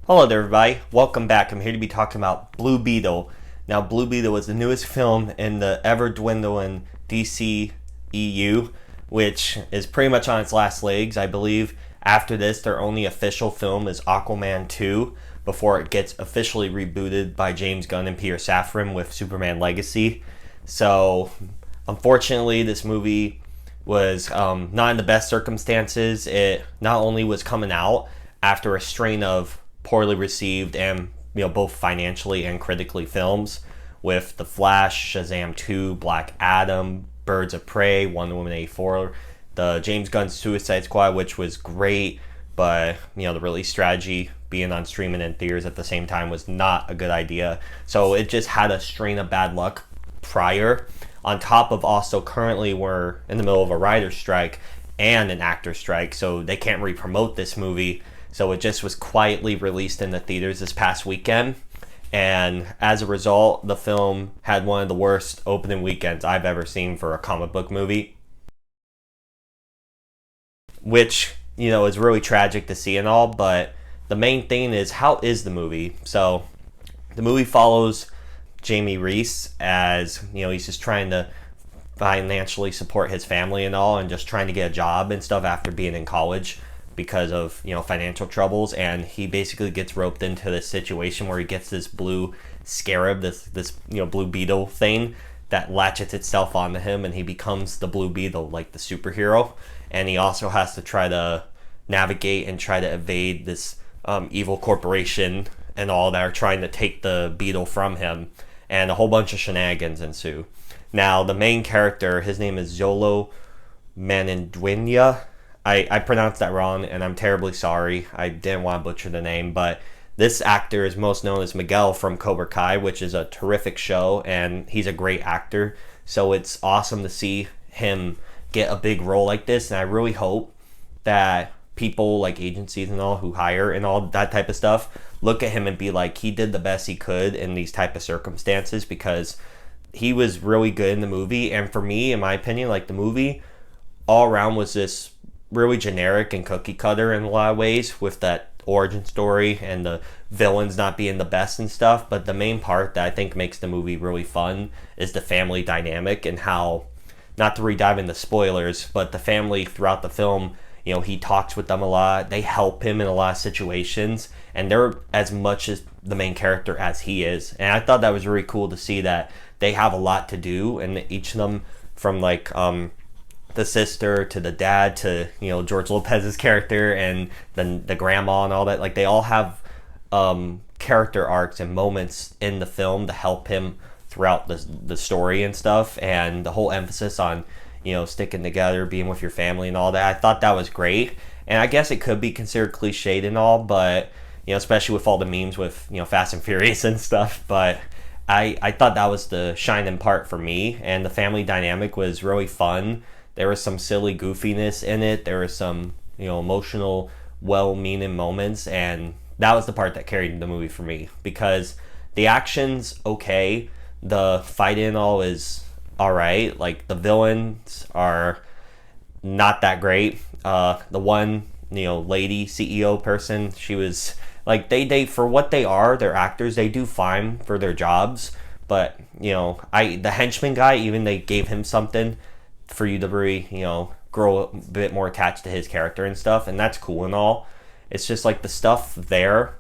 Hello there, everybody. Welcome back. I'm here to be talking about Blue Beetle. Now, Blue Beetle is the newest film in the ever-dwindling DC EU, which is pretty much on its last legs. I believe after this, their only official film is Aquaman 2 before it gets officially rebooted by James Gunn and Peter Safran with Superman Legacy. So, unfortunately, this movie was not in the best circumstances. It not only was coming out after a strain of poorly received and both financially and critically films with The Flash, Shazam 2, Black Adam, Birds of Prey, Wonder Woman 84, the James Gunn Suicide Squad, which was great, but the release strategy being on streaming and theaters at the same time was not a good idea. So it just had a strain of bad luck prior, on top of also currently we're in the middle of a writer's strike and an actor strike, so they can't re-promote this movie. So it just was quietly released in the theaters this past weekend. And as a result, the film had one of the worst opening weekends I've ever seen for a comic book movie. Which, is really tragic to see and all. But the main thing is, how is the movie? So the movie follows Jamie Reese as, he's just trying to financially support his family and all, and just trying to get a job and stuff after being in college because of financial troubles. And he basically gets roped into this situation where he gets this blue scarab, this blue beetle thing that latches itself onto him, and he becomes the Blue Beetle, like the superhero. And he also has to try to navigate and try to evade this evil corporation and all that are trying to take the beetle from him, and a whole bunch of shenanigans ensue. Now, the main character, his name is Zolo Manindwinya. I pronounced that wrong, and I'm terribly sorry. I didn't want to butcher the name, but this actor is most known as Miguel from Cobra Kai, which is a terrific show, and he's a great actor. So it's awesome to see him get a big role like this, and I really hope that people like agencies and all who hire and all that type of stuff look at him and be like, he did the best he could in these type of circumstances, because he was really good in the movie. And for me, in my opinion, like, the movie all around was this really generic and cookie cutter in a lot of ways, with that origin story and the villains not being the best and stuff. But the main part that I think makes the movie really fun is the family dynamic, and how, not to re-dive into spoilers, but the family throughout the film, he talks with them a lot, they help him in a lot of situations, and they're as much as the main character as he is. And I thought that was really cool to see that they have a lot to do, and each of them, from like the sister to the dad to George Lopez's character and then the grandma and all that, like, they all have character arcs and moments in the film to help him throughout the story and stuff. And the whole emphasis on sticking together, being with your family and all that, I thought that was great. And I guess it could be considered cliched and all, but especially with all the memes with Fast and Furious and stuff. But I thought that was the shining part for me, and the family dynamic was really fun. There was some silly goofiness in it. There was some, emotional, well-meaning moments, and that was the part that carried the movie for me, because the action's okay, the fighting and all is alright. Like, the villains are not that great. The one, lady CEO person, she was like, they for what they are, they're actors, they do fine for their jobs. But the henchman guy, even they gave him something for you to really, grow a bit more attached to his character and stuff, and that's cool and all. It's just like the stuff there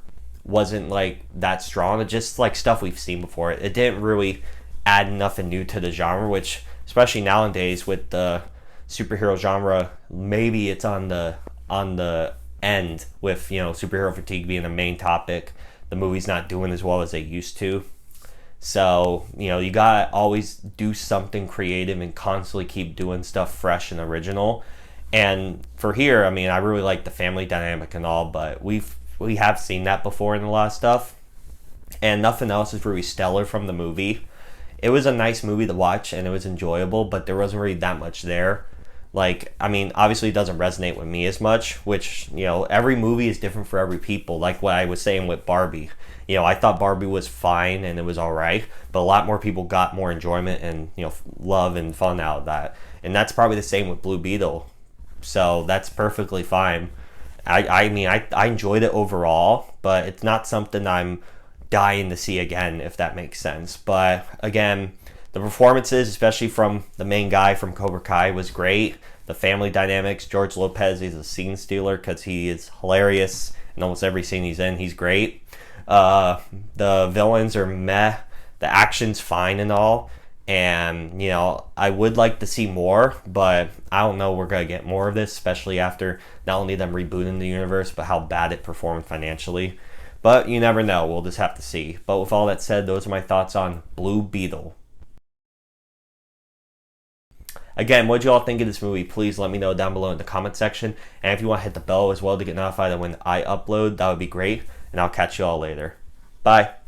wasn't like that strong. It's just like stuff we've seen before. It didn't really add nothing new to the genre, which, especially nowadays with the superhero genre, maybe it's on the end with superhero fatigue being the main topic. The movie's not doing as well as they used to. So, you gotta always do something creative and constantly keep doing stuff fresh and original. And for here, I mean, I really like the family dynamic and all, but we have seen that before in a lot of stuff. And nothing else is really stellar from the movie. It was a nice movie to watch, and it was enjoyable, but there wasn't really that much there. Like, I mean, obviously it doesn't resonate with me as much, which, every movie is different for every people. Like what I was saying with Barbie. I thought Barbie was fine and it was alright, but a lot more people got more enjoyment and, love and fun out of that. And that's probably the same with Blue Beetle. So that's perfectly fine. I enjoyed it overall, but it's not something I'm dying to see again, if that makes sense. But again, the performances, especially from the main guy from Cobra Kai, was great. The family dynamics, George Lopez, he's a scene stealer because he is hilarious in almost every scene he's in. He's great. The villains are meh. The action's fine and all. And, I would like to see more, but I don't know we're going to get more of this, especially after not only them rebooting the universe, but how bad it performed financially. But you never know. We'll just have to see. But with all that said, those are my thoughts on Blue Beetle. Again, what did you all think of this movie? Please let me know down below in the comment section. And if you want to hit the bell as well to get notified of when I upload, that would be great. And I'll catch you all later. Bye.